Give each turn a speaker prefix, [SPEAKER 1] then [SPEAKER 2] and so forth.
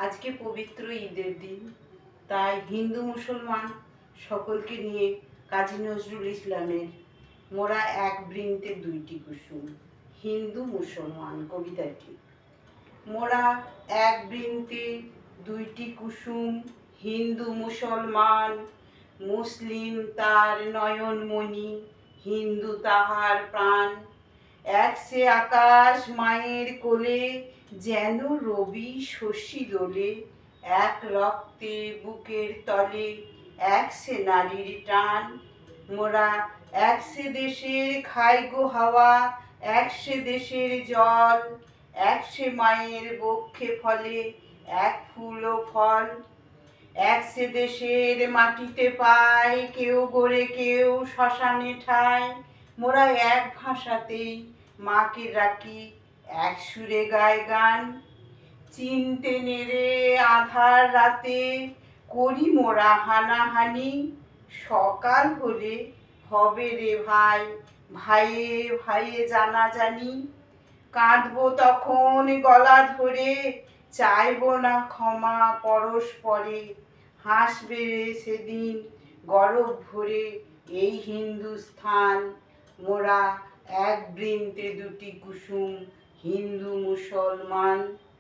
[SPEAKER 1] আজকে পবিত্র ঈদের দিন, তাই হিন্দু মুসলমান সকলকে নিয়ে কাজী নজরুল ইসলামের মোরা এক বৃন্তে দুইটি কুসুম, হিন্দু মুসলমান কবিতাটি। মোরা এক বৃন্তে দুইটি কুসুম, হিন্দু মুসলমান, মুসলিম তার নয়নমণি, হিন্দু তাহার প্রাণ। এক সে আকাশ মায়ের কোলে, যেন রবি শশী দোলে, এক রক্তে বুকের তলে, এক সে নারীর টান। মোরা এক সে দেশের খাই গো হাওয়া, এক সে দেশের জল, এক সে মায়ের বক্ষে ফলে এক ফুল ও ফল। এক সে দেশের মাটিতে পায় কেউ গড়ে কেউ শ্মশানে ঠায়। মোরা এক ভাষাতেই মাকে ডাকি, এক সুরে গায় গান। চিনতে নেড়ে আধার রাতে করি মোরা হানাহানি, সকাল হলে হবে রে ভাই, ভাইয়ে ভাইয়ে জানাজানি। কাঁদবো তখন গলা ধরে, চাইবো না ক্ষমা পরস্পরে, হাসবে রে সেদিন গরব ভরে এই হিন্দুস্থান। মোরা এক বৃন্তে দুটি কুসুম, হিন্দু মুসলমান।